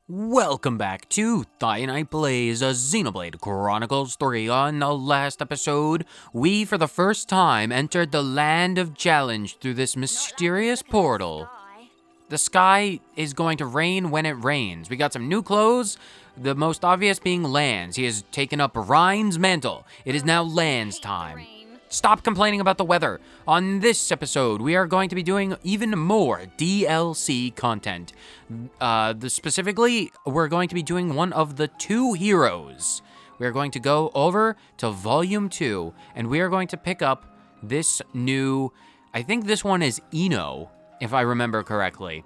Welcome back to Night Plays a Xenoblade Chronicles 3. On the last episode, we for the first time entered the land of challenge through this mysterious portal. The sky is going to rain when it rains. We got some new clothes, the most obvious being Lan's. He has taken up Ryan's mantle. It is now Lan's time. Stop complaining about the weather. On this episode, we are going to be doing even more DLC content. Specifically, we're going to be doing one of the two heroes. We are going to go over to Volume 2, and we are going to pick up this new, I think this one is Eno, if I remember correctly.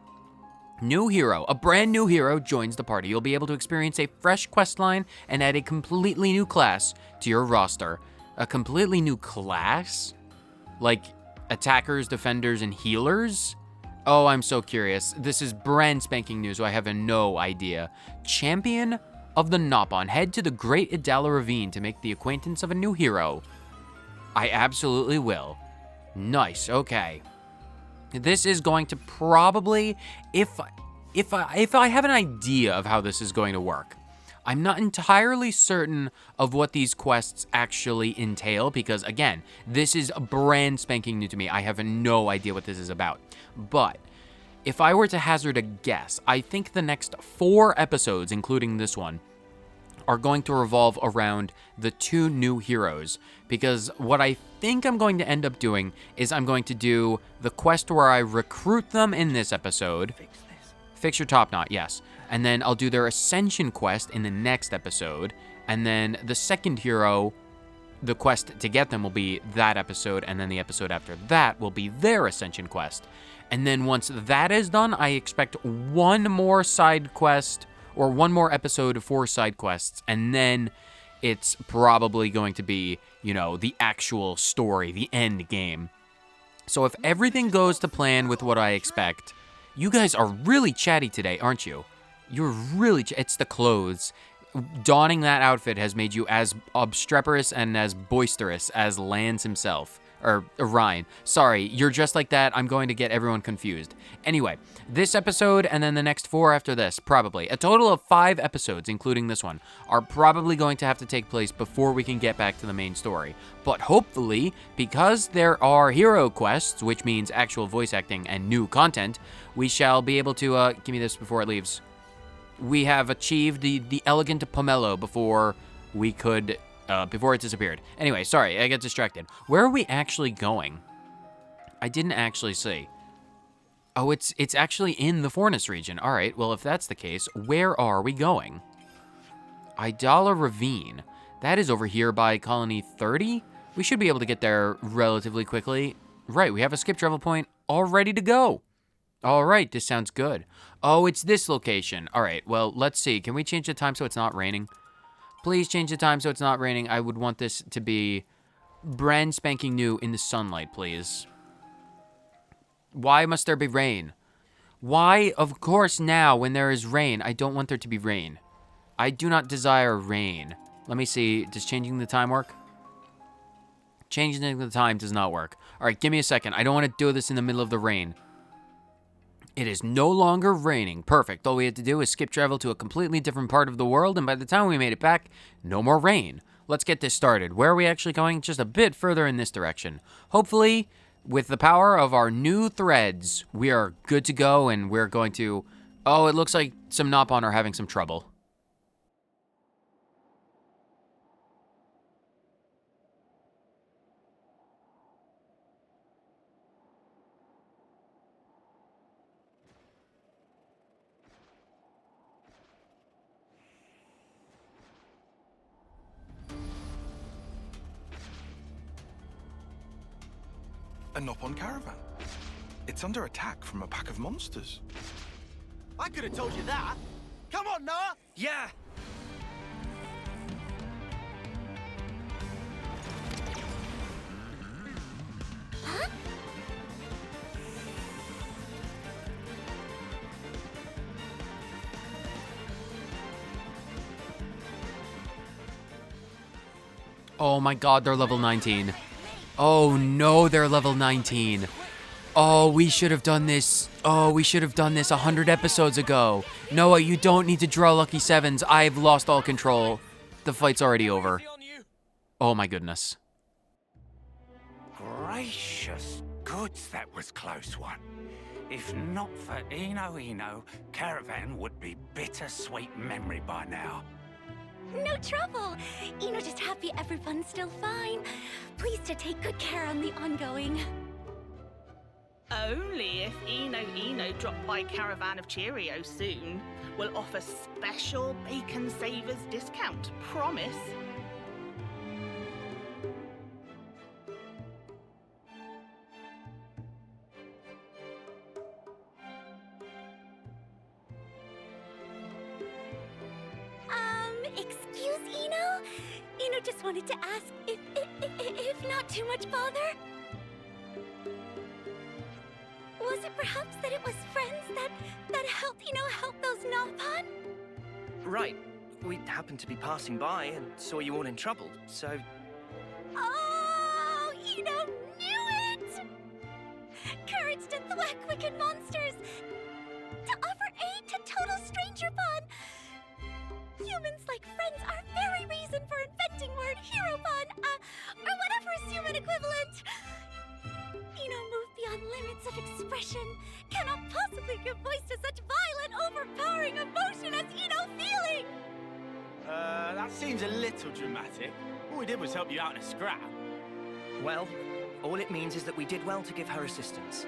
New hero, a brand new hero joins the party. You'll be able to experience a fresh questline and add a completely new class to your roster. A completely new class? Like attackers, defenders, and healers? Oh, I'm so curious. This is brand spanking new, so I have no idea. Champion of the Nopon. Head to the Great Idala Ravine to make the acquaintance of a new hero. I absolutely will. Nice, okay. This is going to probably, if I have an idea of how this is going to work, I'm not entirely certain of what these quests actually entail because, again, this is brand spanking new to me. I have no idea what this is about. But if I were to hazard a guess, I think the next 4 episodes, including this one, are going to revolve around the two new heroes. Because what I think I'm going to end up doing is I'm going to do the quest where I recruit them in this episode. Fix your top knot, yes. And then I'll do their ascension quest in the next episode. And then the second hero, the quest to get them will be that episode. And then the episode after that will be their ascension quest. And then once that is done, I expect one more side quest or one more episode for side quests. And then it's probably going to be, the actual story, the end game. So if everything goes to plan with what I expect, you guys are really chatty today, aren't you? You're really, it's the clothes. Donning that outfit has made you as obstreperous and as boisterous as Lance himself. Or Ryan. Sorry, you're dressed like that. I'm going to get everyone confused. Anyway, this episode and then the next 4 after this, probably. A total of 5 episodes, including this one, are probably going to have to take place before we can get back to the main story. But hopefully, because there are hero quests, which means actual voice acting and new content, we shall be able to, give me this before it leaves. We have achieved the elegant pomelo before we could, before it disappeared. Anyway, sorry, I got distracted. Where are we actually going? I didn't actually see. Oh, it's actually in the Fornus region. All right, well, if that's the case, where are we going? Idala Ravine. That is over here by Colony 30? We should be able to get there relatively quickly. Right, we have a skip travel point all ready to go. All right, this sounds good. Oh, it's this location. All right, well, let's see. Can we change the time so it's not raining? Please change the time so it's not raining. I would want this to be brand spanking new in the sunlight, please. Why must there be rain? Why, of course, now when there is rain, I don't want there to be rain. I do not desire rain. Let me see. Does changing the time work? Changing the time does not work. All right, give me a second. I don't want to do this in the middle of the rain. It is no longer raining. Perfect. All we had to do is skip travel to a completely different part of the world, and by the time we made it back, no more rain. Let's get this started. Where are we actually going? Just a bit further in this direction. Hopefully, with the power of our new threads, we are good to go, and we're going to... Oh, it looks like some Nopon are having some trouble. A Nopon caravan. It's under attack from a pack of monsters. I could have told you that. Come on, Noah. Yeah! Oh my god, they're level 19. Oh no, they're level 19. Oh, we should have done this. Oh, we should have done this 100 episodes ago. Noah, you don't need to draw lucky sevens. I've lost all control. The fight's already over. Oh my goodness. Gracious goods, that was close one. If not for Eno, Caravan would be bittersweet memory by now. No trouble. Just happy everyone's still fine. Please to take good care on the ongoing. Only if Eno drop by Caravan of Cheerios soon. We'll offer special Bacon Savers discount. Promise. Excuse Eno? Eno just wanted to ask if not too much bother. Was it perhaps that it was friends that helped help those Nopon? Right. We happened to be passing by and saw you all in trouble, so... Oh, Eno knew it! Courage to thwack wicked monsters! To offer aid to total stranger pun! Humans like friends are very reason for inventing word hero pun, or whatever is human equivalent. Moved beyond limits of expression, cannot possibly give voice to such violent, overpowering emotion as feeling. That seems a little dramatic. All we did was help you out in a scrap. Well, all it means is that we did well to give her assistance.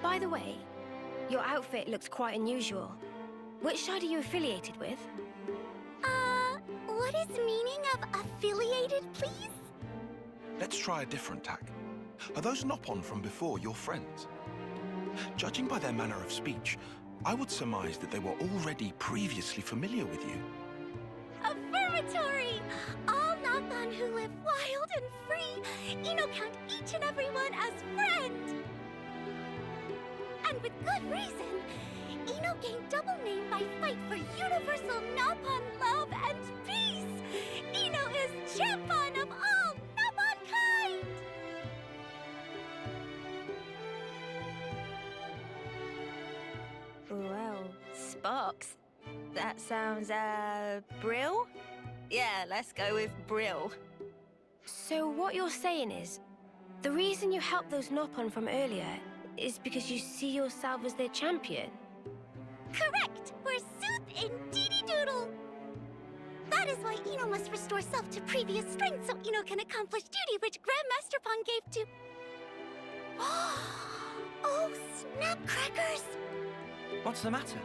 By the way, your outfit looks quite unusual. Which side are you affiliated with? What is meaning of affiliated, please? Let's try a different tack. Are those Nopon from before your friends? Judging by their manner of speech, I would surmise that they were already previously familiar with you. Affirmatory! All Nopon who live wild and free, count each and every one as friend! And with good reason, gained double name by fight for universal Nopon love and peace! Is champion of all Nopon kind! Well, Sparks. That sounds, Brill? Yeah, let's go with Brill. So what you're saying is, the reason you helped those Nopon from earlier is because you see yourself as their champion? Correct! Forsooth, indeedy doodle! That is why Eno must restore self to previous strength so Eno can accomplish duty which Grandmaster Pon gave to... Oh, snap crackers! What's the matter?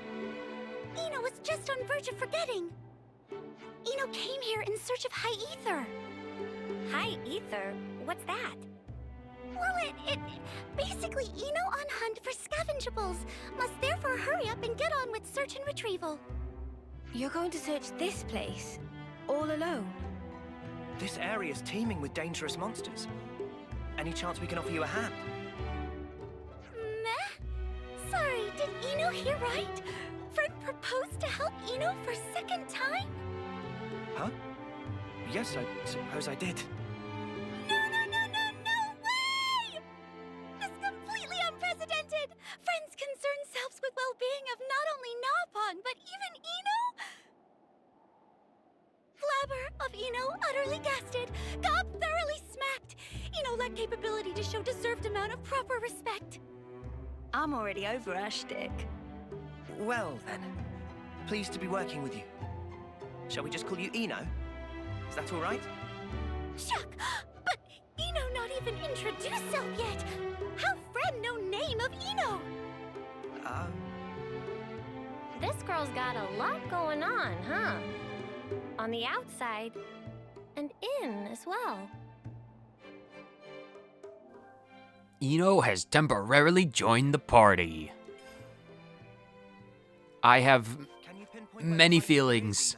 Eno was just on verge of forgetting. Eno came here in search of High Ether. High Ether? What's that? Well, it basically Eno on hunt for scavengeables. Must therefore hurry up and get on with search and retrieval. You're going to search this place, all alone? This area's teeming with dangerous monsters. Any chance we can offer you a hand? Meh? Sorry, did Eno hear right? Friend proposed to help Eno for second time? Huh? Yes, I suppose I did. No way! This is completely unprecedented! Friends concern selves with well-being of not only Nopon, but even Eno? Flabber of Eno utterly gasted, Gob thoroughly smacked. Eno lacked capability to show deserved amount of proper respect. I'm already over our shtick. Well, then. Pleased to be working with you. Shall we just call you Eno? Is that all right? Shuck! But Eno not even introduced self yet! How friend no name of Eno? This girl's got a lot going on, huh? On the outside, and in as well. Eno has temporarily joined the party. I have Can you pinpoint where many the fight is, feelings.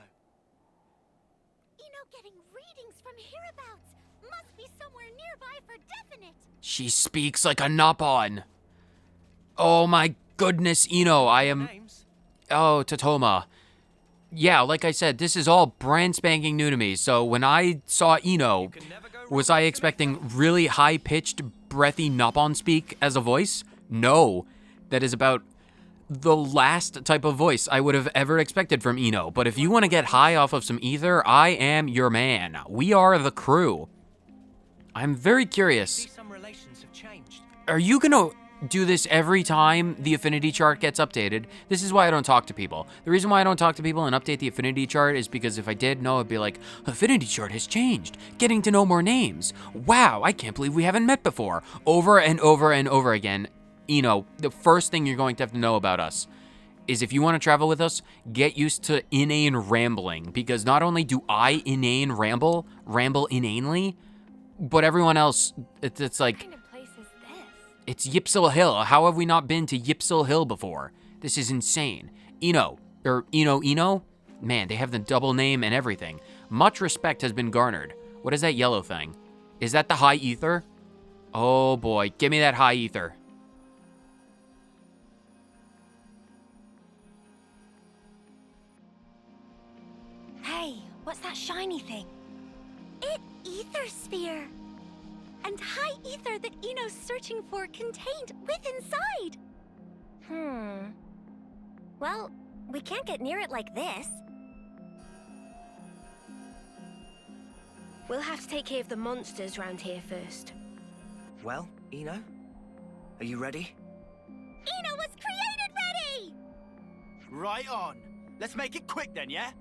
Eno getting readings from hereabouts. Must be somewhere nearby for definite. She speaks like a Nopon. Oh my goodness, Eno, I am... Names? Oh, Totoma. Yeah, like I said, this is all brand spanking new to me, so when I saw Eno, Can never go was wrong I with expecting really high-pitched breathy Nopon speak as a voice? No. That is about the last type of voice I would have ever expected from Eno. But if you want to get high off of some ether, I am your man. We are the crew. I'm very curious. Some relations have changed. Are you gonna do this every time the affinity chart gets updated? This is why I don't talk to people. The reason why I don't talk to people and update the affinity chart is because if I did, no, it'd be like, affinity chart has changed. Getting to know more names. Wow, I can't believe we haven't met before. Over and over and over again. Eno, the first thing you're going to have to know about us is if you want to travel with us, get used to inane rambling. Because not only do I ramble inanely, but everyone else, it's like, What kind of place is this? it's Ypsil Hill. How have we not been to Ypsil Hill before? This is insane. Eno. Man, they have the double name and everything. Much respect has been garnered. What is that yellow thing? Is that the high ether? Oh boy, give me that high ether. Hey, what's that shiny thing? Ether sphere. And high ether that Eno's searching for contained inside. Well, we can't get near it like this. We'll have to take care of the monsters round here first. Well, Eno, are you ready? Eno was created ready! Right on. Let's make it quick then, yeah?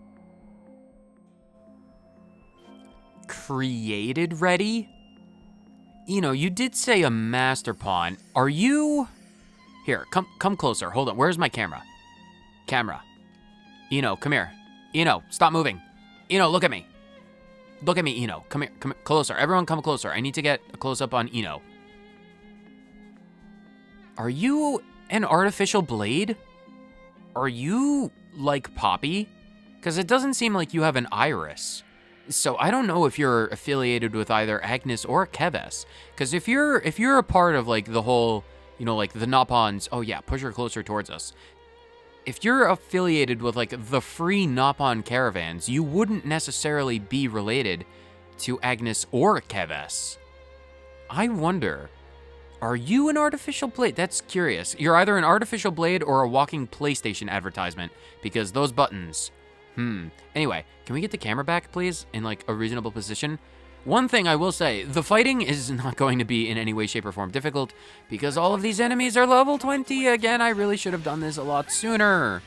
Created ready? Eno, you did say a master pawn. Are you... Here, come closer. Hold on. Where's my camera? Camera. Eno, come here. Eno, stop moving. Eno, look at me. Look at me, Eno. Come here. Come closer. Everyone come closer. I need to get a close-up on Eno. Are you an artificial blade? Are you like Poppy? Because it doesn't seem like you have an iris. So I don't know if you're affiliated with either Agnes or Keves. Because if you're a part of like the whole, like the Nopons, oh yeah, push her closer towards us. If you're affiliated with like the free Nopon caravans, you wouldn't necessarily be related to Agnes or Keves. I wonder, are you an artificial blade? That's curious. You're either an artificial blade or a walking PlayStation advertisement, because those buttons. Anyway, can we get the camera back, please, in like a reasonable position? One thing I will say, the fighting is not going to be in any way, shape, or form difficult, because all of these enemies are level 20. Again, I really should have done this a lot sooner.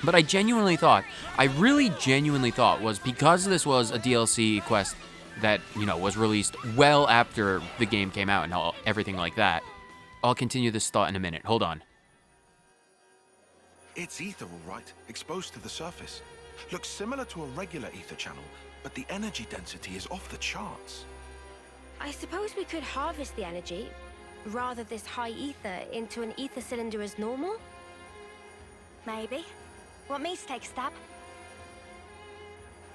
But I really genuinely thought was because this was a DLC quest that, was released well after the game came out and everything like that. I'll continue this thought in a minute. Hold on. It's ether, all right, exposed to the surface. Looks similar to a regular ether channel, but the energy density is off the charts. I suppose we could harvest the energy, rather this high ether into an ether cylinder as normal? Maybe. Want me to take a stab?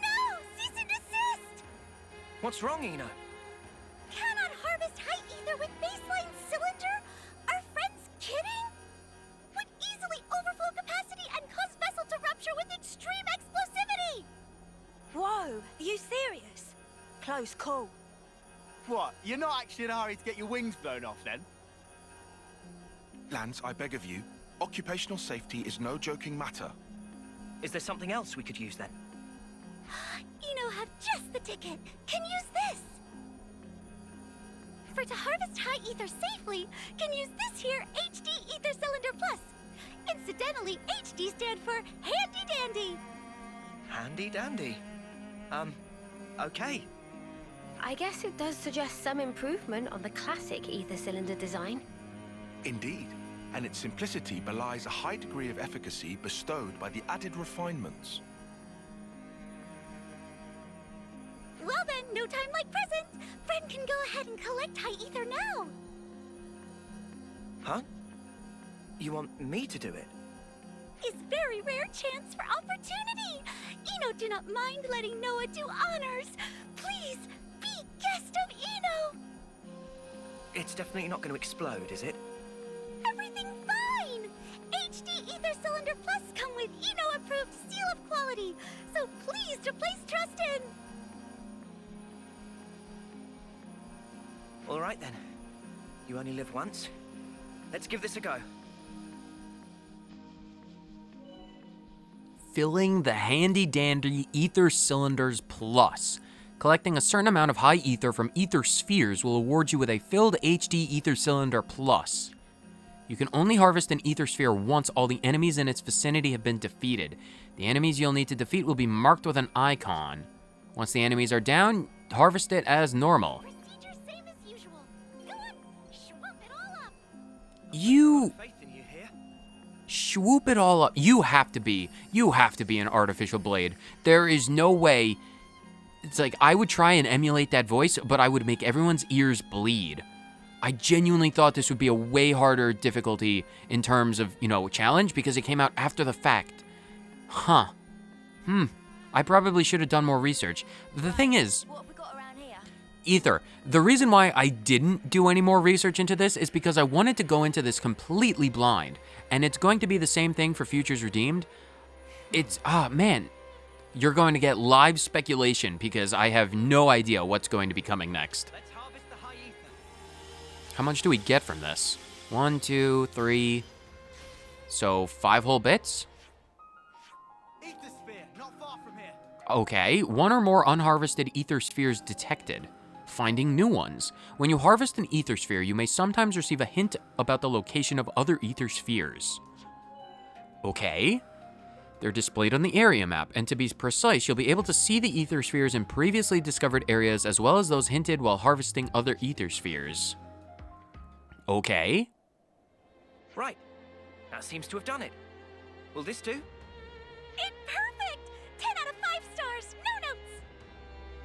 No! Cease and desist! What's wrong, Eno? Cannot harvest high ether with baseline cylinder? Are friends kidding? Would easily overflow capacity and cause vessel to rupture with extreme explosivity! Whoa, are you serious? Close call. What? You're not actually in a hurry to get your wings blown off, then? Lance, I beg of you, occupational safety is no joking matter. Is there something else we could use, then? Eno have just the ticket. Can use this. For to harvest high ether safely, can use this here HD Ether Cylinder Plus. Incidentally, HD stand for Handy Dandy. Handy dandy. Okay. I guess it does suggest some improvement on the classic ether cylinder design. Indeed, and its simplicity belies a high degree of efficacy bestowed by the added refinements. Well then, no time like present. Friend can go ahead and collect high ether now. Huh? You want me to do it? Is very rare chance for opportunity. Eno do not mind letting Noah do honors. Please, be guest of Eno. It's definitely not going to explode, is it? Everything fine. HD Ether Cylinder Plus come with Eno-approved seal of quality, so please to place trust in. All right, then. You only live once. Let's give this a go. Filling the handy-dandy ether cylinders plus. Collecting a certain amount of high ether from ether spheres will award you with a filled HD ether cylinder plus. You can only harvest an ether sphere once all the enemies in its vicinity have been defeated. The enemies you'll need to defeat will be marked with an icon. Once the enemies are down, harvest it as normal. Procedure same as usual. Go on, swoop it all up. You Faith in you here. swoop it all up. You have to be an artificial blade. There is no way. It's like, I would try and emulate that voice, but I would make everyone's ears bleed. I genuinely thought this would be a way harder difficulty in terms of, challenge, because it came out after the fact. Huh. I probably should have done more research. The thing is, What have we got around here? Ether, the reason why I didn't do any more research into this is because I wanted to go into this completely blind. And it's going to be the same thing for Futures Redeemed. Man, you're going to get live speculation because I have no idea what's going to be coming next. Let's harvest the high ether. How much do we get from this? 1, 2, 3. So 5 whole bits? Ether sphere, not far from here. Okay, 1 or more unharvested ether spheres detected. Finding new ones. When you harvest an ether sphere, you may sometimes receive a hint about the location of other ether spheres. Okay. They're displayed on the area map, and to be precise, you'll be able to see the ether spheres in previously discovered areas as well as those hinted while harvesting other ether spheres. Okay. Right. That seems to have done it. Will this do? It's perfect! 10 out of 5 stars, no notes!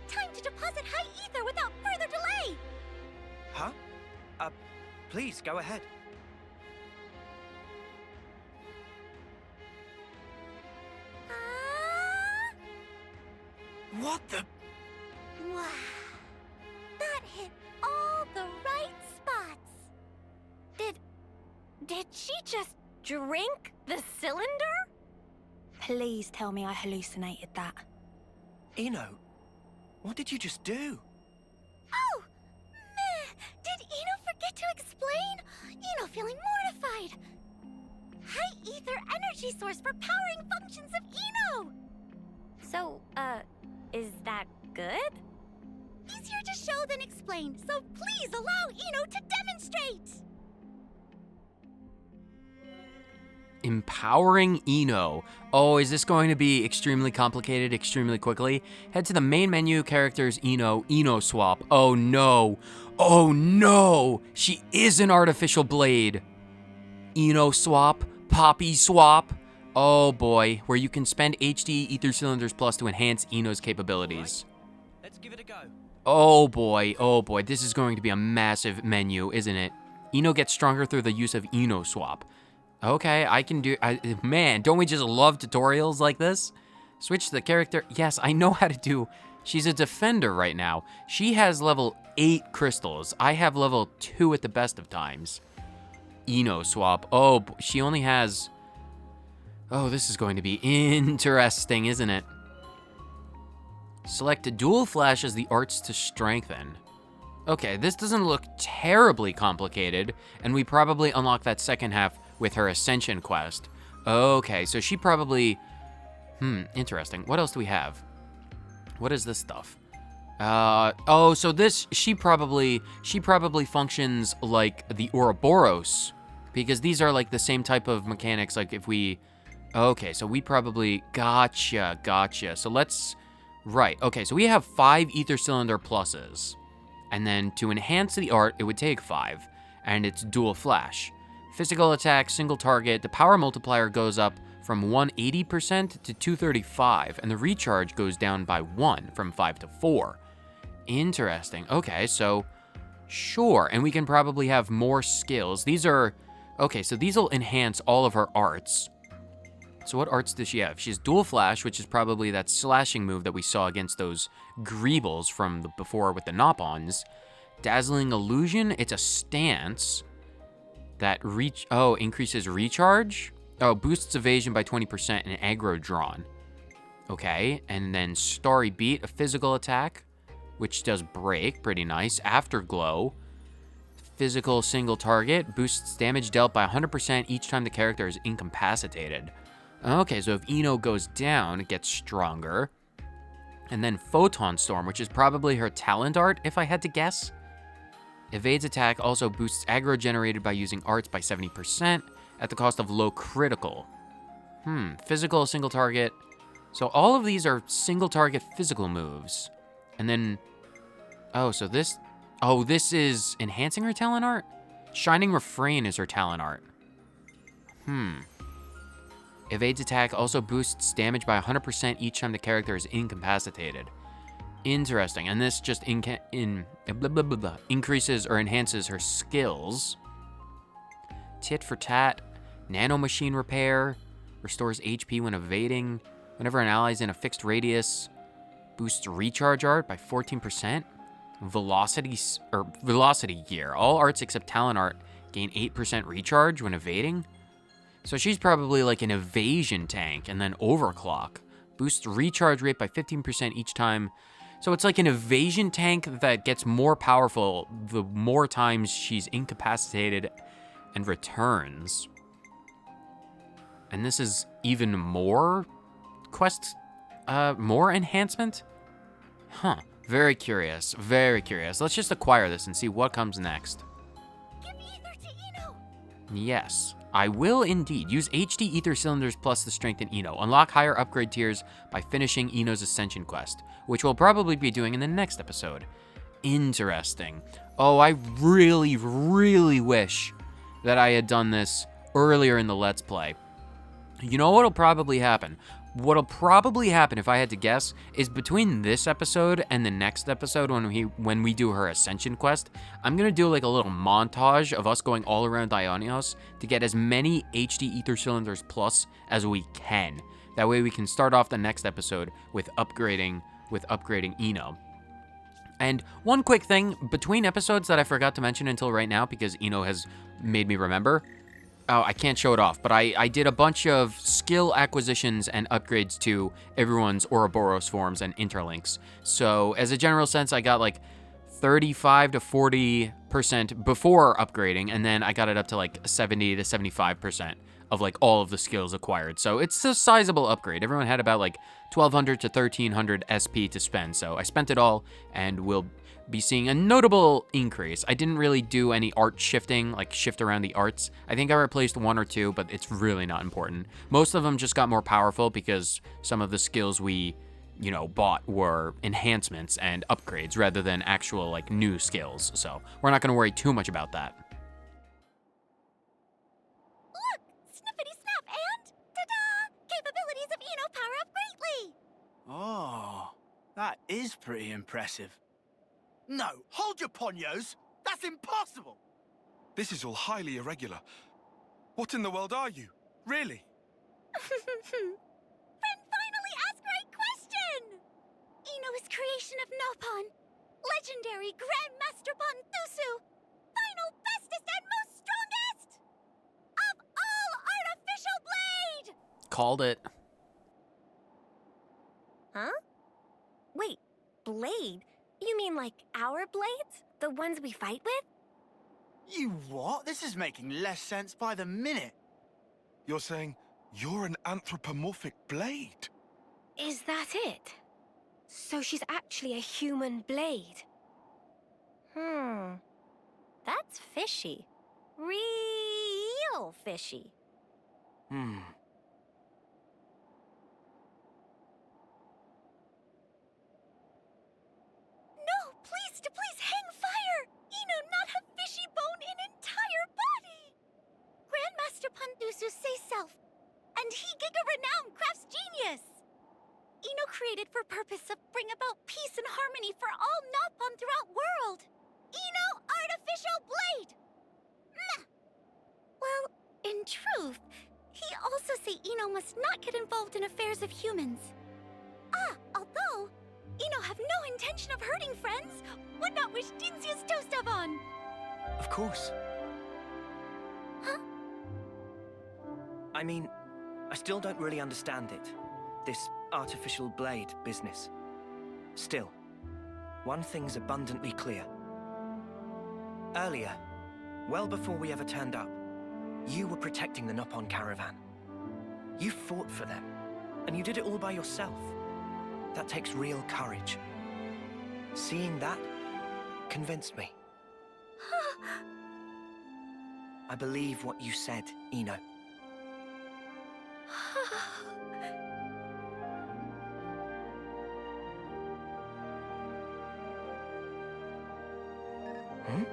Time to deposit high ether without further delay! Huh? Please, go ahead. What the? Wow. That hit all the right spots. Did she just drink the cylinder? Please tell me I hallucinated that. Eno, what did you just do? Oh! Meh! Did Eno forget to explain? Eno feeling mortified. High ether energy source for powering functions of Eno! So, is that good? Easier to show than explain, so please allow Eno to demonstrate! Empowering Eno. Oh, is this going to be extremely complicated extremely quickly? Head to the main menu, characters, Eno swap. Oh no. Oh no. She is an artificial blade. Eno swap, Poppy swap. Oh boy, where you can spend HD Ether Cylinders Plus to enhance Eno's capabilities. Let's give it a go. Oh boy, this is going to be a massive menu, isn't it? Eno gets stronger through the use of Eno swap. Okay, I can do, man, don't we just love tutorials like this? Switch the character, yes, I know how to do, she's a defender right now. She has level 8 crystals. I have level 2 at the best of times. Eno swap, oh, she only has, oh, this is going to be interesting, isn't it? Select dual flash as the arts to strengthen. Okay, this doesn't look terribly complicated, and we probably unlock that second half with her Ascension quest. Okay, so she probably... interesting. What else do we have? What is this stuff? So this, she probably functions like the Ouroboros, because these are like the same type of mechanics, like if we... Okay, so we probably... Gotcha. So let's... Right, okay, so we have 5 Ether Cylinder pluses. And then to enhance the art, it would take 5. And it's dual flash. Physical attack, single target, the power multiplier goes up from 180% to 235, and the recharge goes down by 1 from 5 to 4. Interesting. Okay, so sure, and we can probably have more skills. These are, okay, so these will enhance all of her arts. So what arts does she have? She has dual flash, which is probably that slashing move that we saw against those Greebles from before with the Nopons. Dazzling illusion, it's a stance. That increases recharge. Oh, boosts evasion by 20% and aggro drawn. Okay, and then Starry Beat, a physical attack, which does break, pretty nice. Afterglow, Physical single target boosts damage dealt by 100% each time the character is incapacitated. Okay, so if Ino goes down, it gets stronger. And then Photon Storm, which is probably her talent art, if I had to guess. Evades attack also boosts aggro generated by using arts by 70% at the cost of low critical. Physical single target. So all of these are single target physical moves. And then, this is enhancing her talent art? Shining Refrain is her talent art. Evades attack also boosts damage by 100% each time the character is incapacitated. Interesting, and this just increases or enhances her skills. Tit for Tat, Nano Machine Repair, restores HP when evading, whenever an ally is in a fixed radius, boosts recharge art by 14%. Velocity Gear. All arts except talent art gain 8% recharge when evading. So she's probably like an evasion tank, and then Overclock. Boosts recharge rate by 15% each time. So it's like an evasion tank that gets more powerful the more times she's incapacitated and returns. And this is even more more enhancement? Very curious, very curious. Let's just acquire this and see what comes next. Give ether to Ino! Yes, I will indeed. Use HD ether cylinders plus the strength in Ino. Unlock higher upgrade tiers by finishing Ino's ascension quest, which we'll probably be doing in the next episode. Interesting. Oh, I really, really wish that I had done this earlier in the Let's Play. You know what'll probably happen? What'll probably happen, if I had to guess, is between this episode and the next episode when we do her Ascension quest, I'm gonna do like a little montage of us going all around Dionysos to get as many HD Ether Cylinders Plus as we can. That way we can start off the next episode with upgrading Ino. And one quick thing, between episodes that I forgot to mention until right now because Ino has made me remember. Oh, I can't show it off, but I did a bunch of skill acquisitions and upgrades to everyone's Ouroboros forms and interlinks. So as a general sense, I got like 35 to 40% before upgrading, and then I got it up to like 70 to 75% of like all of the skills acquired. So it's a sizable upgrade. Everyone had about like 1200 to 1300 SP to spend. So I spent it all and we'll be seeing a notable increase. I didn't really do any art shifting, like shift around the arts. I think I replaced one or two, but it's really not important. Most of them just got more powerful because some of the skills we, bought were enhancements and upgrades rather than actual like new skills. So we're not gonna worry too much about that. Look! Snippity snap and ta-da! Capabilities of Ino power up greatly! Oh, that is pretty impressive. No, hold your ponios! That's impossible! This is all highly irregular. What in the world are you? Really? Friend finally asked right question! Ino is creation of Nopon, legendary Grandmaster Thusu, final bestest and most strongest of all artificial blade! Called it. Huh? Wait, blade? You mean like our blades? The ones we fight with? You what? This is making less sense by the minute. You're saying you're an anthropomorphic blade? Is that it? So she's actually a human blade? That's fishy. Real fishy. Please hang fire! Ino not have fishy bone in entire body! Grandmaster Thusu say self, and he giga renowned crafts genius! Ino created for purpose of bring about peace and harmony for all Nopon throughout world! Ino artificial blade! Meh. Well, in truth, he also say Ino must not get involved in affairs of humans. Although Ino have no intention of hurting friends, would not wish Dinsia's toast on. Of course. Huh? I mean, I still don't really understand it. This artificial blade business. Still, one thing's abundantly clear. Earlier, well before we ever turned up, you were protecting the Nopon caravan. You fought for them, and you did it all by yourself. That takes real courage. Seeing that convinced me. I believe what you said, Ino. Hmm?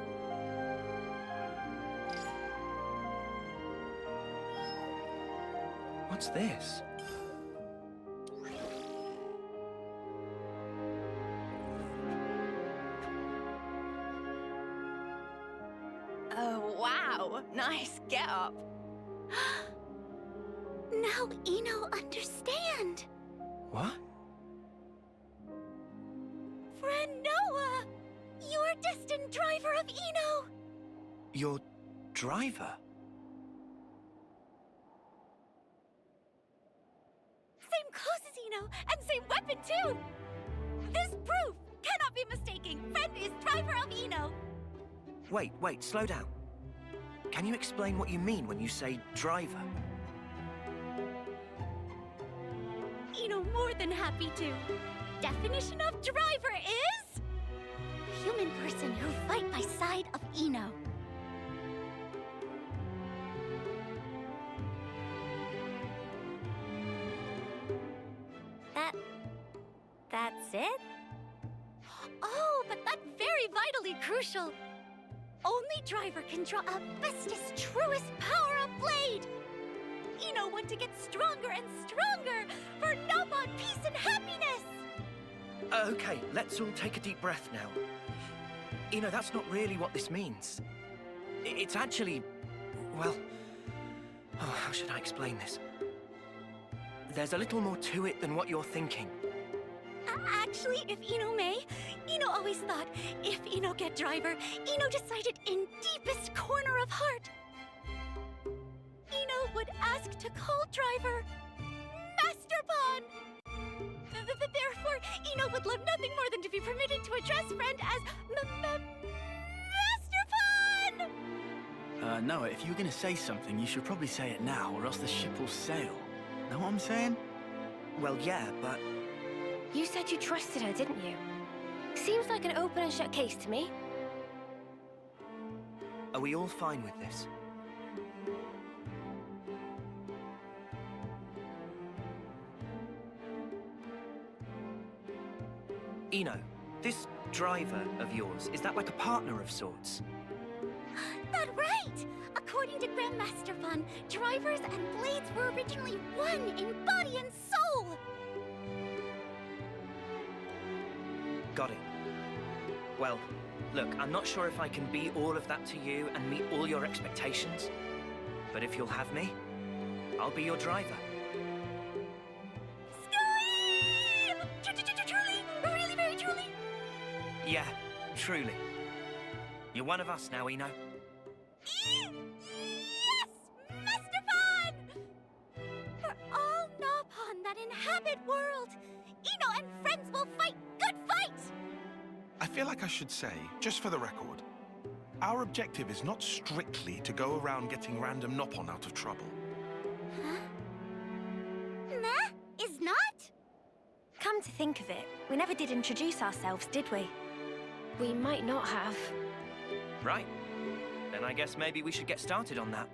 What's this? Oh, wow. Nice get up. Now Ino understand. What? Friend Noah, you're destined driver of Ino. Your driver? Same clothes as Ino, and same weapon too. This proof cannot be mistaken. Friend is driver of Ino. Wait, slow down. Can you explain what you mean when you say driver? Ino more than happy to. Definition of driver is human person who fight by side of Ino. That's it? Oh, but that's very vitally crucial. Only driver can draw up bestest, truest power of blade. Ino want to get stronger and stronger for Nopon peace and happiness. Okay, let's all take a deep breath now. Ino, that's not really what this means. It's actually, well, how should I explain this? There's a little more to it than what you're thinking. Actually, if Ino may, Ino always thought if Ino get driver, Ino decided in deepest corner of heart. Ino would ask to call driver Master Pond. Therefore, Ino would love nothing more than to be permitted to address friend as Master Pond. Noah, if you were gonna say something, you should probably say it now, or else the ship will sail. Know what I'm saying? Well, yeah, but You said you trusted her, didn't you? Seems like an open and shut case to me. are we all fine with this? Ino, this driver of yours, is that like a partner of sorts? That right! According to Grandmaster Fun, drivers and blades were originally one in body and soul! Got it. Well, look, I'm not sure if I can be all of that to you and meet all your expectations. But if you'll have me, I'll be your driver. Scream! Truly? Really, very truly? Yeah, truly. You're one of us now, Ino. Yes! Master Fun! For all Nopon that inhabit world, Ino and friends will fight good fight! I feel like I should say, just for the record, our objective is not strictly to go around getting random Nopon out of trouble. Huh? Nah, is not? Come to think of it, we never did introduce ourselves, did we? We might not have. Right. Then I guess maybe we should get started on that.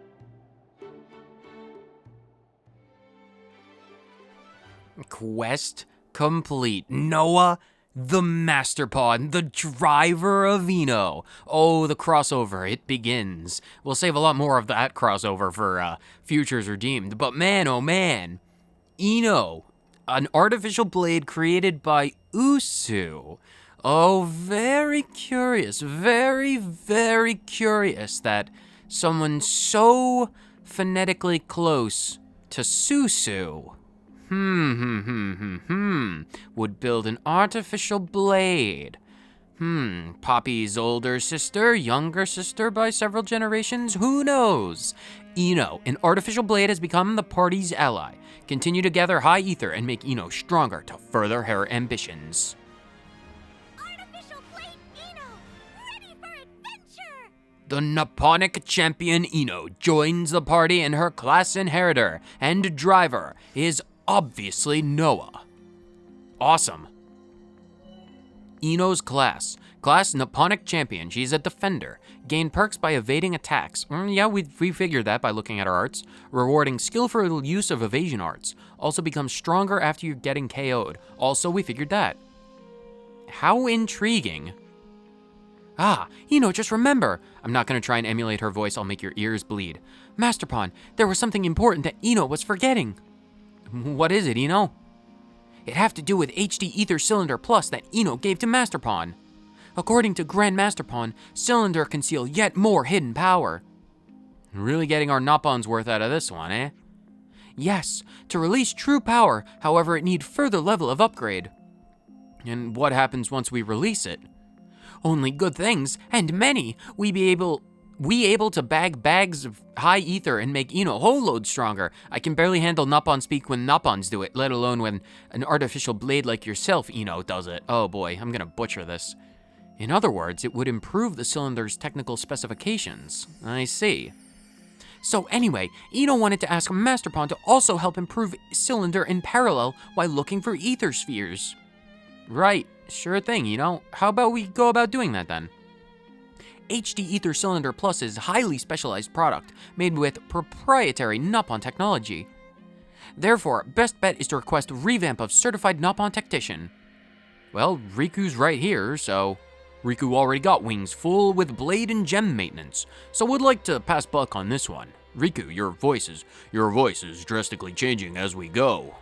Quest complete. Noah, the Master Pod, the driver of Ino. Oh, the crossover, it begins. We'll save a lot more of that crossover for Futures Redeemed. But man, oh man, Ino, an artificial blade created by Usu. Oh, very curious, very, very curious that someone so phonetically close to Susu would build an artificial blade. Poppy's older sister, younger sister by several generations, who knows? Ino, an artificial blade has become the party's ally. Continue to gather high ether and make Ino stronger to further her ambitions. Artificial blade Ino, ready for adventure! The Noponic champion Ino joins the party, and her class inheritor and driver is obviously Noah. Awesome. Ino's class. Class Noponic champion. She's a defender. Gain perks by evading attacks. Yeah, we figured that by looking at her arts. Rewarding skillful use of evasion arts. Also becomes stronger after you're getting KO'd. Also, we figured that. How intriguing. Ah, Ino, just remember. I'm not going to try and emulate her voice. I'll make your ears bleed. Master Pawn, there was something important that Ino was forgetting. What is it, Ino? It have to do with HD Ether Cylinder Plus that Ino gave to Master Pawn. According to Grand Master Pawn, Cylinder conceal yet more hidden power. Really getting our Nopon's worth out of this one, eh? Yes, to release true power, however, it need further level of upgrade. And what happens once we release it? Only good things, and many. We able to bag bags of high ether and make Ino whole load stronger. I can barely handle Nopon speak when Nopons do it, let alone when an artificial blade like yourself, Ino, does it. Oh boy, I'm gonna butcher this. In other words, it would improve the cylinder's technical specifications. I see. So anyway, Ino wanted to ask Master Pawn to also help improve Cylinder in parallel while looking for ether spheres. Right, sure thing, Ino. How about we go about doing that then? HD Ether Cylinder Plus is a highly specialized product made with proprietary Nopon technology. Therefore, best bet is to request revamp of certified Nopon technician. Well, Riku's right here, so... Riku already got wings full with blade and gem maintenance, so would like to pass buck on this one. Riku, your voice is drastically changing as we go.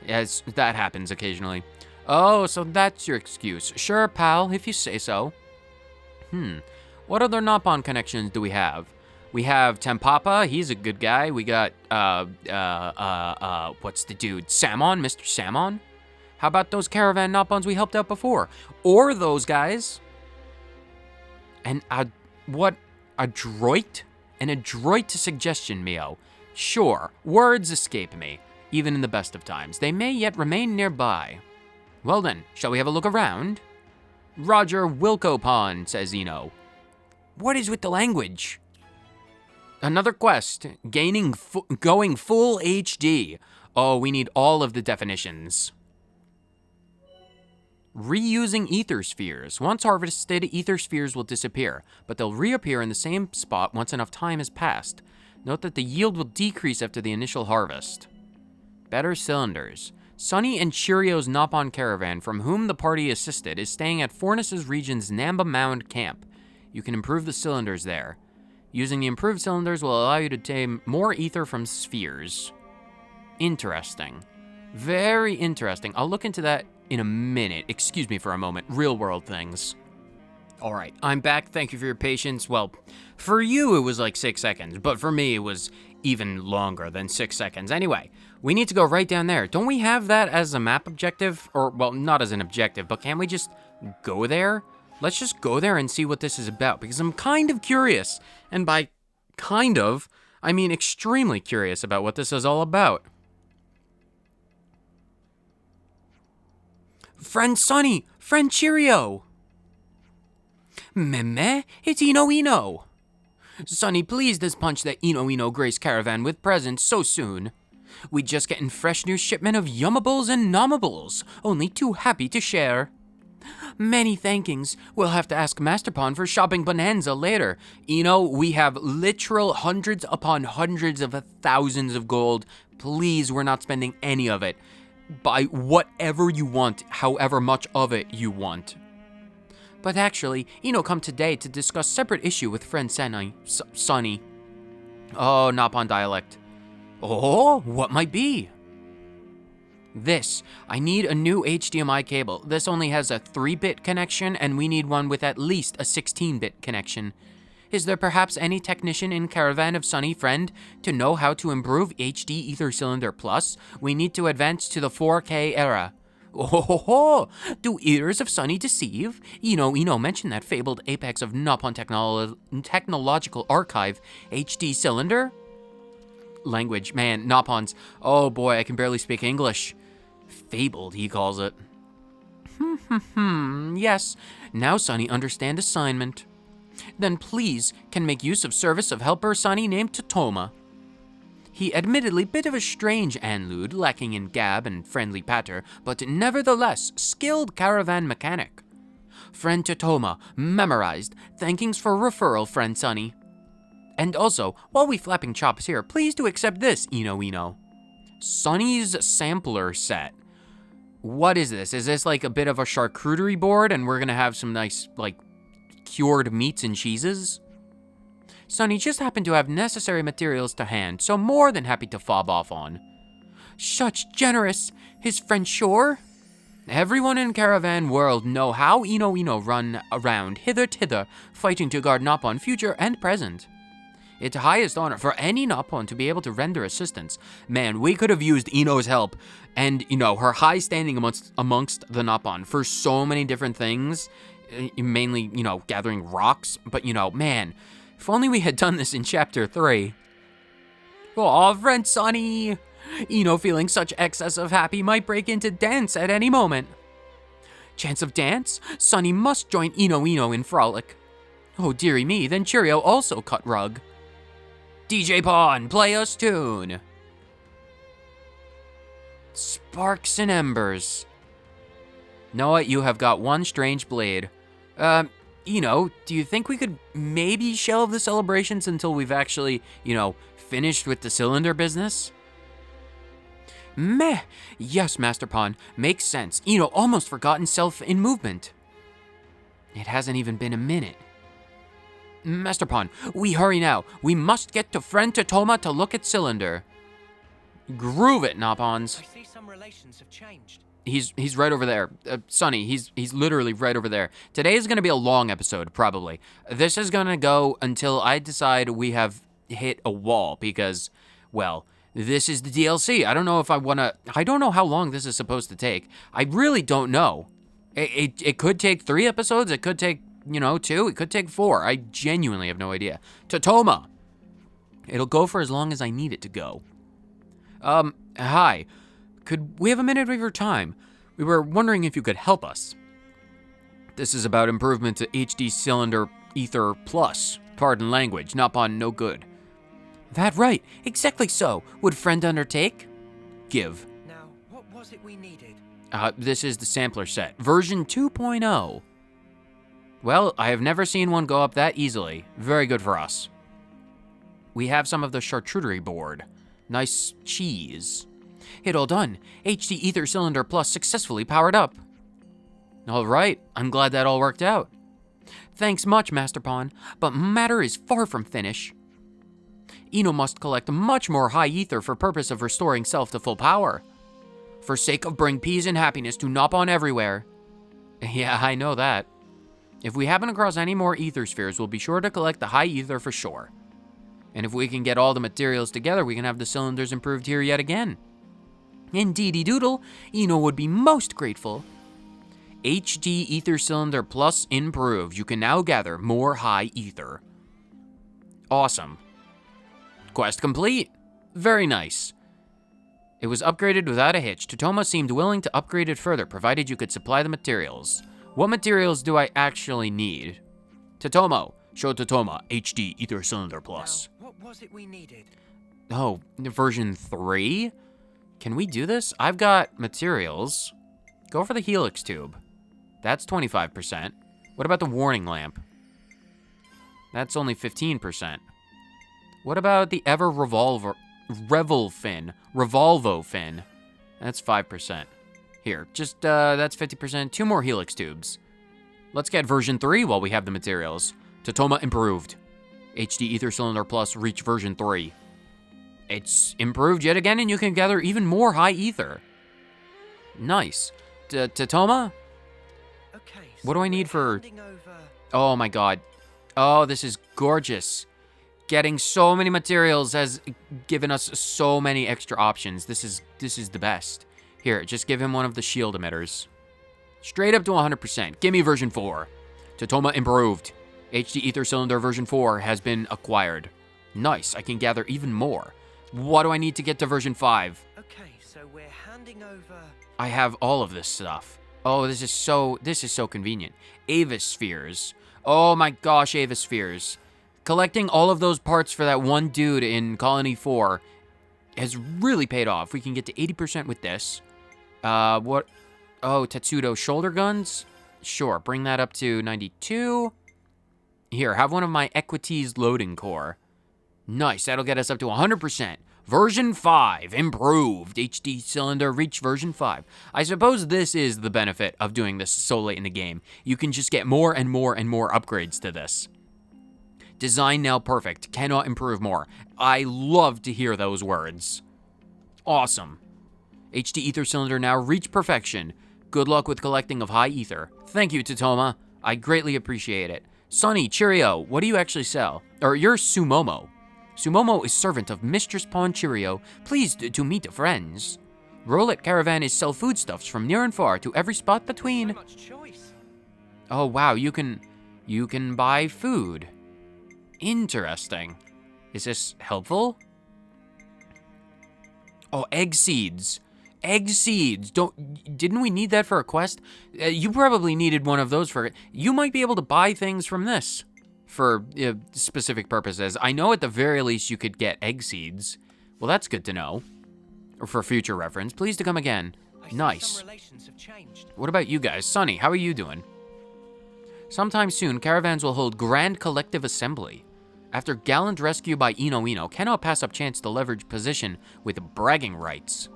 As that happens occasionally. Oh, so that's your excuse. Sure, pal, if you say so. What other Nopon connections do we have? We have Tempapa, he's a good guy. We got, what's the dude? Samon, Mr. Samon? How about those Caravan Nopons we helped out before? Or those guys? And what? Adroit? An adroit suggestion, Mio. Sure, words escape me. Even in the best of times, they may yet remain nearby. Well then, shall we have a look around? Roger Wilcopon, says Ino. What is with the language? Another quest, going full HD. Oh, we need all of the definitions. Reusing ether spheres. Once harvested, ether spheres will disappear, but they'll reappear in the same spot once enough time has passed. Note that the yield will decrease after the initial harvest. Better cylinders. Sunny and Cheerio's Nopon caravan, from whom the party assisted, is staying at Fornus' region's Namba Mound camp. You can improve the cylinders there. Using the improved cylinders will allow you to tame more ether from spheres. Interesting. Very interesting. I'll look into that in a minute. Excuse me for a moment. Real world things. All right, I'm back. Thank you for your patience. Well, for you it was like 6 seconds, but for me it was even longer than 6 seconds. Anyway, we need to go right down there. Don't we have that as a map objective? Or, well, not as an objective, but can't we just go there? Let's just go there and see what this is about, because I'm kind of curious. And by kind of, I mean extremely curious about what this is all about. Friend Sunny! Friend Cheerio! Meme, it's Ino. Sunny pleased as punch that Ino grace caravan with presents so soon. We just getting fresh new shipment of yummables and nommables, only too happy to share. Many thankings. We'll have to ask Master Pawn for shopping bonanza later. We have literal hundreds upon hundreds of thousands of gold. Please, we're not spending any of it. Buy whatever you want, however much of it you want. But actually, come today to discuss separate issue with friend Sunny. Oh, Nopon dialect. Oh, what might be? This. I need a new HDMI cable. This only has a 3-bit connection, and we need one with at least a 16-bit connection. Is there perhaps any technician in Caravan of Sunny Friend to know how to improve HD Ether Cylinder Plus? We need to advance to the 4K era. Oh, do ears of Sunny deceive? Mention that fabled apex of Nopon technological archive, HD Cylinder? Language, man, Nopons. Oh boy, I can barely speak English. Fabled, he calls it. Yes, now Sunny understand assignment. then please can make use of service of helper Sunny named Totoma. He admittedly bit of a strange Anlude, lacking in gab and friendly patter, but nevertheless skilled caravan mechanic. Friend Totoma, memorized, thankings for referral, friend Sunny. And also, while we flapping chops here, please do accept this, Ino. Sunny's sampler set. What is this? Is this like a bit of a charcuterie board and we're gonna have some nice, like, cured meats and cheeses? Sunny just happened to have necessary materials to hand, so more than happy to fob off on. Such generous, his friend Shore? Everyone in Caravan World know how Ino run around hither-tither, fighting to guard Nopon future and present. It's highest honor for any Nopon to be able to render assistance. Man, we could have used Ino's help and, her high standing amongst the Nopon for so many different things, mainly, gathering rocks, but, man, if only we had done this in Chapter 3. Aw, friend Sunny! Ino, feeling such excess of happy, might break into dance at any moment. Chance of dance? Sunny must join Ino in frolic. Oh, dearie me, then Cheerio also cut rug. DJ Pawn, play us tune. Sparks and embers. Noah, you have got one strange blade. Do you think we could maybe shelve the celebrations until we've actually, finished with the cylinder business? Meh. Yes, Master Pawn. Makes sense. Almost forgotten self in movement. It hasn't even been a minute. Master Pawn, we hurry now. We must get to friend Totoma to look at cylinder. Groove it, Nopons. I see some relations have changed. He's right over there. Sunny, he's literally right over there. Today is going to be a long episode, probably. This is going to go until I decide we have hit a wall because, well, this is the DLC. I don't know if I don't know how long this is supposed to take. I really don't know. It could take 3 episodes. It could take, 2. It could take 4. I genuinely have no idea. Totoma. It'll go for as long as I need it to go. Hi. Could we have a minute of your time? We were wondering if you could help us. This is about improvement to HD Cylinder Ether Plus. Pardon language, Nopon no good. That right, exactly so. Would friend undertake? Give. Now, what was it we needed? This is the sampler set, version 2.0. Well, I have never seen one go up that easily. Very good for us. We have some of the charcuterie board. Nice cheese. It all done. HD Ether Cylinder Plus successfully powered up. All right, I'm glad that all worked out. Thanks much, Master Pawn, but matter is far from finish. Ino must collect much more high ether for purpose of restoring self to full power. For sake of bring peace and happiness to Nopon everywhere. Yeah, I know that. If we happen across any more ether spheres, we'll be sure to collect the high ether for sure. And if we can get all the materials together, we can have the cylinders improved here yet again. Indeedy doodle, Ino would be most grateful. HD Ether Cylinder Plus improved. You can now gather more high ether. Awesome. Quest complete. Very nice. It was upgraded without a hitch. Totoma seemed willing to upgrade it further, provided you could supply the materials. What materials do I actually need? Totomo. Show Totoma HD Ether Cylinder Plus. Now, what was it we needed? Oh, version 3? Can we do this? I've got materials. Go for the helix tube. That's 25%. What about the warning lamp? That's only 15%. What about the ever revolvo fin? That's 5%. Here, just, that's 50%. 2 more helix tubes. Let's get version 3 while we have the materials. Totoma improved. HD Ether Cylinder Plus reach version 3. It's improved yet again, and you can gather even more high ether. Nice. Totoma? Okay, so What do I need for... handing over... Oh my god. Oh, this is gorgeous. Getting so many materials has given us so many extra options. This is the best. Here, just give him one of the shield emitters. Straight up to 100%. Give me version 4. Totoma improved. HD Ether Cylinder version 4 has been acquired. Nice, I can gather even more. What do I need to get to version 5? Okay, so we're handing over... I have all of this stuff. Oh, this is so convenient. Avis spheres. Oh my gosh, Avaspheres. Collecting all of those parts for that one dude in Colony 4 has really paid off. We can get to 80% with this. What? Oh, Tetsudo shoulder guns? Sure, bring that up to 92. Here, have one of my Equities loading core. Nice, that'll get us up to 100%. Version 5, improved. HD cylinder, reach version 5. I suppose this is the benefit of doing this so late in the game. You can just get more and more and more upgrades to this. Design now perfect, cannot improve more. I love to hear those words. Awesome. HD ether cylinder now reach perfection. Good luck with collecting of high ether. Thank you, Totoma. I greatly appreciate it. Sonny, cheerio, what do you actually sell? Or you're Sumomo. Sumomo is servant of Mistress Pawn Cheerio, pleased to meet friends. Roulette Caravan is sell foodstuffs from near and far to every spot between. So much choice. Oh wow, you can buy food. Interesting. Is this helpful? Oh, egg seeds. Egg seeds. Didn't we need that for a quest? You probably needed one of those for it. You might be able to buy things from this for specific purposes. I know at the very least you could get egg seeds. Well, that's good to know. Or for future reference. Please to come again. Nice. Some relations have changed. What about you guys? Sonny, how are you doing? Sometime soon, caravans will hold grand collective assembly. After gallant rescue by Ino, cannot pass up chance to leverage position with bragging rights.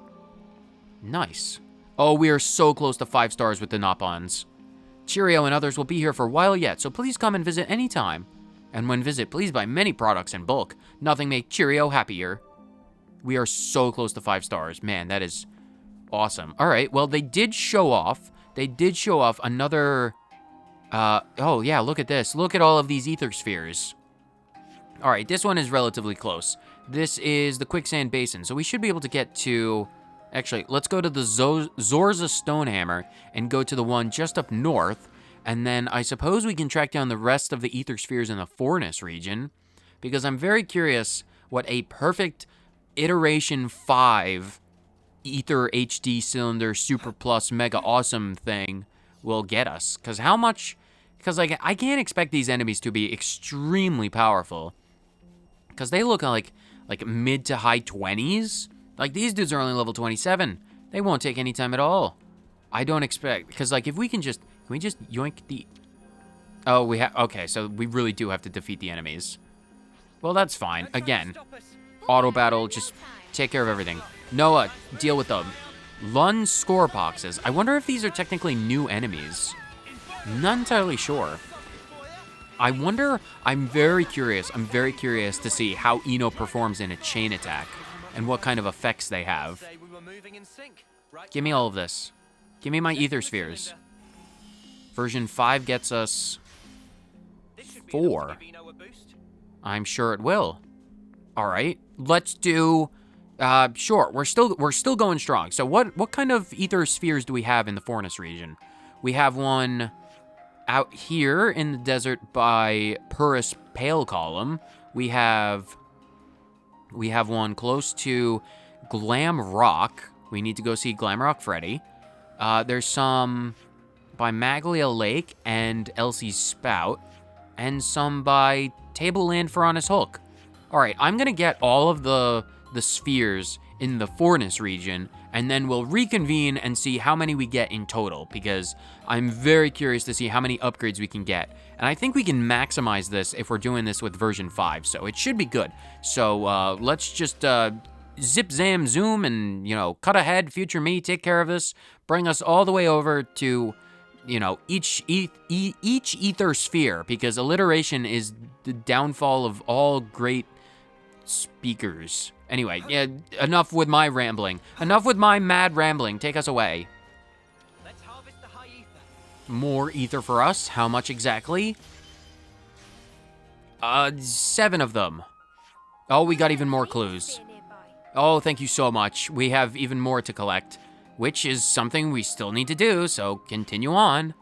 Nice. Oh, we are so close to 5 stars with the Nopons. Cheerio and others will be here for a while yet, so please come and visit anytime. And when visit, please buy many products in bulk. Nothing make Cheerio happier. We are so close to 5 stars. Man, that is awesome. All right, well, they did show off another... oh, yeah, look at this. Look at all of these ether spheres. All right, this one is relatively close. This is the Quicksand Basin, so we should be able to get to... Actually, let's go to the Zorza Stonehammer and go to the one just up north, and then I suppose we can track down the rest of the ether spheres in the Fornus region, because I'm very curious what a perfect Iteration 5 Ether HD Cylinder Super Plus Mega Awesome thing will get us. Because how much... Because like, I can't expect these enemies to be extremely powerful, because they look like mid to high 20s. Like, these dudes are only level 27. They won't take any time at all. I don't expect... Because, like, if we can just... Can we just yoink the... Oh, we have... Okay, so we really do have to defeat the enemies. Well, that's fine. Again, auto battle, just take care of everything. Noah, deal with them. Lun Scorepoxes. I wonder if these are technically new enemies. Not entirely sure. I wonder... I'm very curious to see how Ino performs in a chain attack. And what kind of effects they have. Give me all of this. Give me my ether spheres. Version 5 gets us 4. I'm sure it will. All right, let's do. Sure, we're still going strong. So what kind of ether spheres do we have in the Fornus region? We have one out here in the desert by Purus Pale Column. We have one close to Glam Rock. We need to go see Glam Rock Freddy. There's some by Maglia Lake and Elsie's Spout, and some by Tableland for Honest Hulk. All right, I'm gonna get all of the spheres in the Fornus region, and then we'll reconvene and see how many we get in total, because I'm very curious to see how many upgrades we can get. And I think we can maximize this if we're doing this with version 5, so it should be good. So let's just zip, zam, zoom, and, you know, cut ahead, future me, take care of this, bring us all the way over to, you know, each ether sphere, because alliteration is the downfall of all great speakers. Anyway, yeah, enough with my rambling. Enough with my mad rambling. Take us away. Let's harvest the high ether. More ether for us. How much exactly? 7 of them. Oh, we got even more clues. Oh, thank you so much. We have even more to collect, which is something we still need to do, so continue on.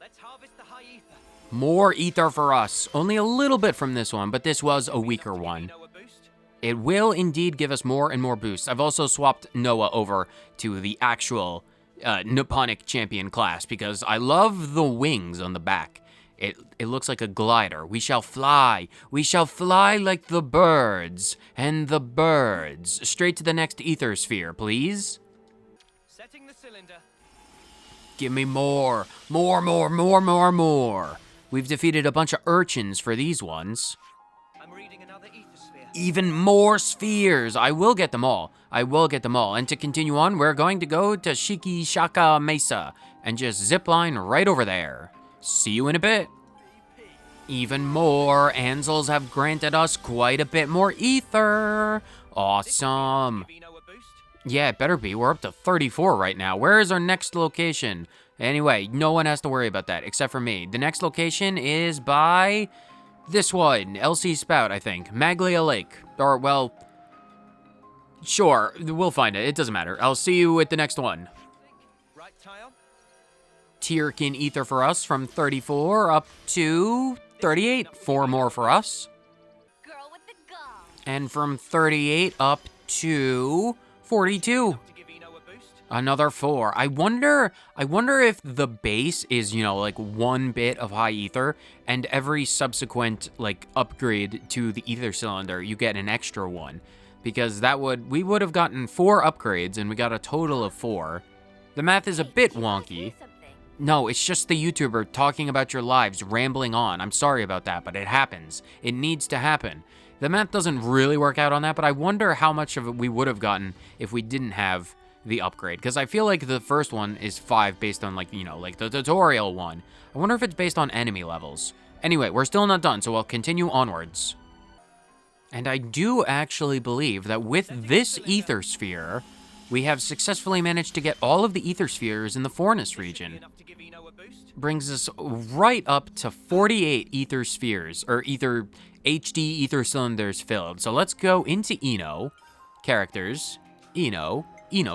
Let's harvest the high ether. More ether for us. Only a little bit from this one, but this was a weaker one. It will indeed give us more and more boosts. I've also swapped Noah over to the actual Nipponic champion class because I love the wings on the back. It looks like a glider. We shall fly. We shall fly like the birds. And the birds. Straight to the next ether sphere, please. Setting the cylinder. Give me more. More, more, more, more, more. We've defeated a bunch of urchins for these ones. I'm reading another ether sphere. Even more spheres. I will get them all. I will get them all. And to continue on, we're going to go to Shiki Shaka Mesa and just zipline right over there. See you in a bit. Even more. Ansels have granted us quite a bit more ether. Awesome. Give Eno a boost. Yeah, it better be. We're up to 34 right now. Where is our next location? Anyway, no one has to worry about that except for me. The next location is by this one, LC Spout, I think. Maglia Lake. Or, well, sure, we'll find it. It doesn't matter. I'll see you at the next one. Right, Tyon? Tierkin ether for us from 34 up to 38. 4 more for us. Girl with the gum. And from 38 up to 42. To give Eno a boost. Another 4. I wonder if the base is, like 1 bit of high ether, and every subsequent like upgrade to the ether cylinder, you get an extra 1. Because we would have gotten 4 upgrades and we got a total of 4. The math is a bit wonky. No, it's just the YouTuber talking about your lives, rambling on. I'm sorry about that, but it happens. It needs to happen. The math doesn't really work out on that, but I wonder how much of it we would have gotten if we didn't have the upgrade. Because I feel like the first one is 5 based on, like the tutorial one. I wonder if it's based on enemy levels. Anyway, we're still not done, so I'll continue onwards. And I do actually believe that with this ether sphere, we have successfully managed to get all of the ether spheres in the Fornus region. Enough to give Eno a boost. Brings us right up to 48 ether spheres, or ether HD ether cylinders filled. So let's go into Eno, characters, Eno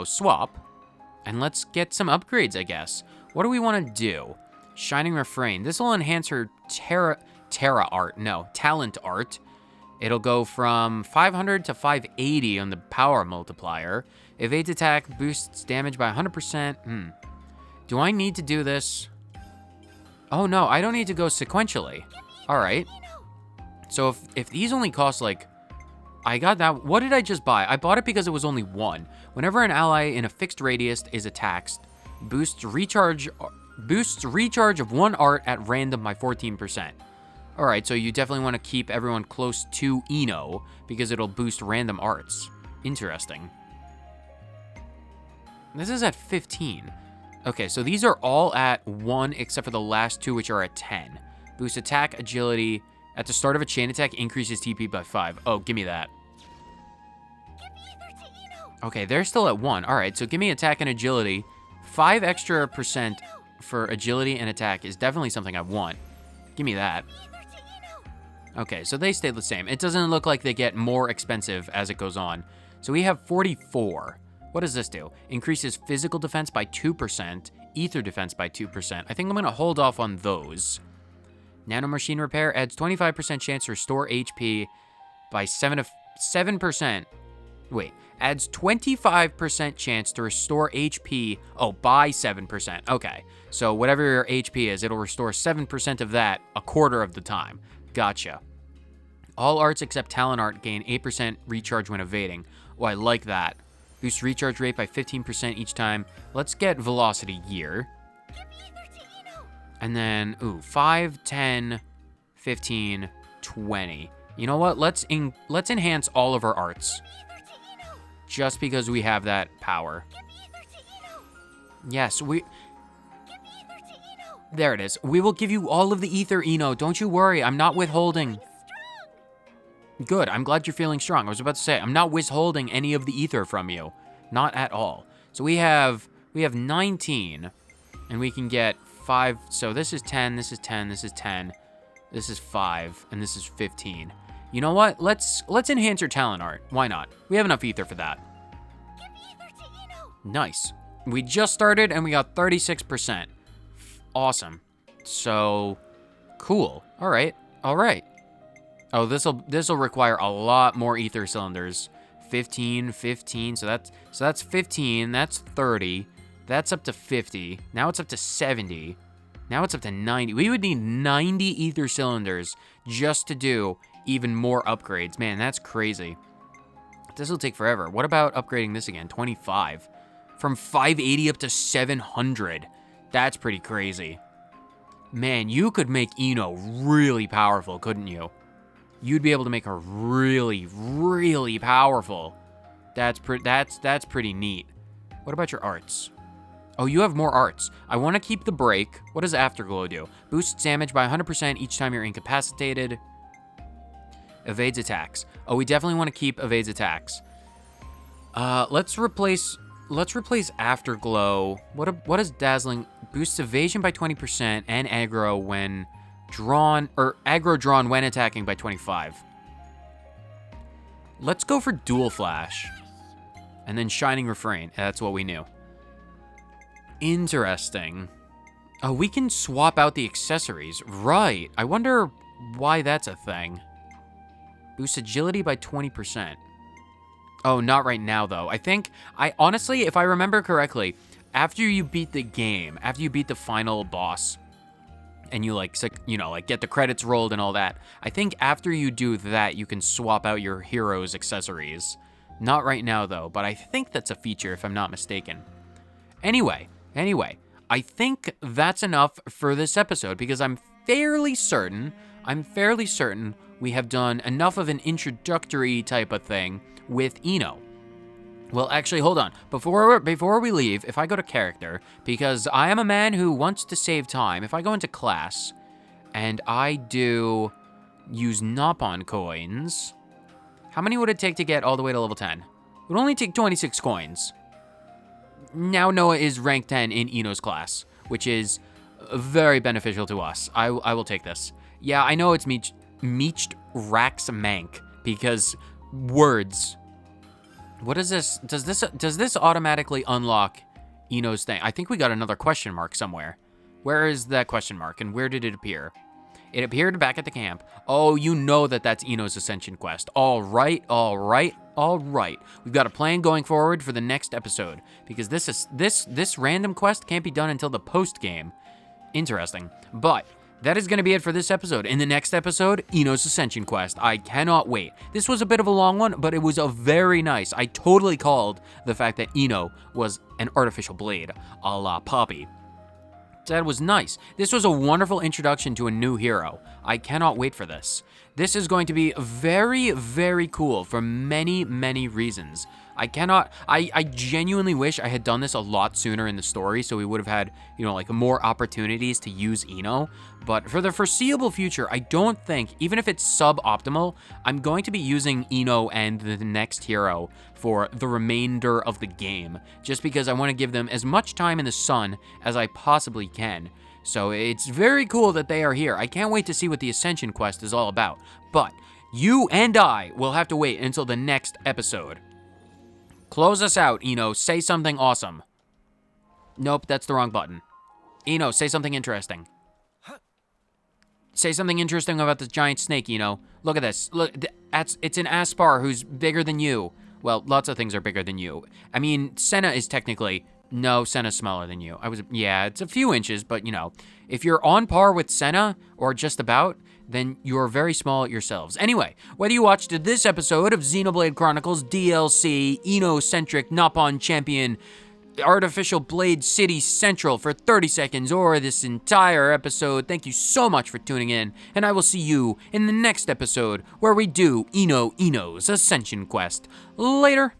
swap, and let's get some upgrades, I guess. What do we want to do? Shining Refrain. This will enhance her talent art. It'll go from 500 to 580 on the power multiplier. Evade attack boosts damage by 100%. Do I need to do this? Oh no, I don't need to go sequentially. All right. So if these only cost like, I got that. What did I just buy? I bought it because it was only 1. Whenever an ally in a fixed radius is attacked, boosts recharge of 1 art at random by 14%. All right, so you definitely want to keep everyone close to Eno because it'll boost random arts. Interesting. This is at 15. Okay, so these are all at 1 except for the last 2, which are at 10. Boost attack, agility. At the start of a chain attack, increases TP by 5. Oh, give me that. Okay, they're still at 1. All right, so give me attack and agility. 5 extra percent for agility and attack is definitely something I want. Give me that. Okay, so they stay the same. It doesn't look like they get more expensive as it goes on. So we have 44. What does this do? Increases physical defense by 2%, ether defense by 2%. I think I'm going to hold off on those. Nanomachine Repair adds 25% chance to restore HP by 7%. Wait, adds 25% chance to restore HP, by 7%. Okay, so whatever your HP is, it'll restore 7% of that a quarter of the time. Gotcha. All arts except talent art gain 8% recharge when evading. Oh, I like that. Boost recharge rate by 15% each time. Let's get velocity gear. And then, 5, 10, 15, 20. You know what? Let's enhance all of our arts. Just because we have that power. Yes, there it is. We will give you all of the ether, Eno. Don't you worry. I'm not withholding. Good. I'm glad you're feeling strong. I was about to say, I'm not withholding any of the ether from you. Not at all. So we have 19, and we can get 5. So this is 10, this is 10, this is 10, this is 5, and this is 15. You know what? Let's enhance your talent art. Why not? We have enough ether for that. Nice. We just started, and we got 36%. Awesome. So, cool. All right. Oh, this'll require a lot more ether cylinders. 15. So that's 15. That's 30. That's up to 50. Now it's up to 70. Now it's up to 90. We would need 90 ether cylinders just to do even more upgrades. Man, that's crazy. This will take forever. What about upgrading this again? 25. From 580 up to 700. That's pretty crazy. Man, you could make Ino really powerful, couldn't you? You'd be able to make her really, really powerful. That's pretty neat. What about your arts? Oh, you have more arts. I want to keep the break. What does Afterglow do? Boosts damage by 100% each time you're incapacitated. Evades attacks. Oh, we definitely want to keep evades attacks. Let's replace Afterglow. What is Dazzling? Boosts evasion by 20% and aggro when drawn, or aggro drawn when attacking by 25. Let's go for Dual Flash. And then Shining Refrain. That's what we knew. Interesting. Oh, we can swap out the accessories. Right. I wonder why that's a thing. Boost agility by 20%. Oh, not right now, though. Honestly, if I remember correctly, after you beat the game, after you beat the final boss, and you, get the credits rolled and all that, I think after you do that, you can swap out your hero's accessories. Not right now, though, but I think that's a feature, if I'm not mistaken. Anyway, I think that's enough for this episode, because I'm fairly certain we have done enough of an introductory type of thing with Ino. Well, actually, hold on. Before we leave, if I go to character, because I am a man who wants to save time, if I go into class, and I do use Nopon coins, how many would it take to get all the way to level 10? It would only take 26 coins. Now Noah is rank 10 in Ino's class, which is very beneficial to us. I will take this. Yeah, I know it's Meeched Rax Mank, because words. What is this? Does this automatically unlock Ino's thing? I think we got another question mark somewhere. Where is that question mark, and where did it appear? It appeared back at the camp. Oh, you know that's Ino's Ascension quest. All right. We've got a plan going forward for the next episode, because this random quest can't be done until the post game. Interesting. But that is going to be it for this episode. In the next episode, Ino's Ascension quest. I cannot wait. This was a bit of a long one, but it was a very nice. I totally called the fact that Ino was an artificial blade, a la Poppy. That was nice. This was a wonderful introduction to a new hero. I cannot wait for this. This is going to be very, very cool for many, many reasons. I genuinely wish I had done this a lot sooner in the story, so we would have had, more opportunities to use Ino. But for the foreseeable future, I don't think, even if it's suboptimal, I'm going to be using Ino and the next hero for the remainder of the game, just because I want to give them as much time in the sun as I possibly can. So it's very cool that they are here. I can't wait to see what the Ascension quest is all about. But you and I will have to wait until the next episode. Close us out, Ino. Say something awesome. Nope, that's the wrong button. Ino, say something interesting. Say something interesting about this giant snake, Ino. Look at this. Look, it's an Aspar who's bigger than you. Well, lots of things are bigger than you. I mean, Senna is technically... No, Senna's smaller than you. Yeah, it's a few inches, but, if you're on par with Senna, or just about, then you're very small yourselves. Anyway, whether you watched this episode of Xenoblade Chronicles DLC, Ino-centric Nopon Champion, Artificial Blade City Central for 30 seconds, or this entire episode, thank you so much for tuning in, and I will see you in the next episode, where we do Ino's Ascension Quest. Later.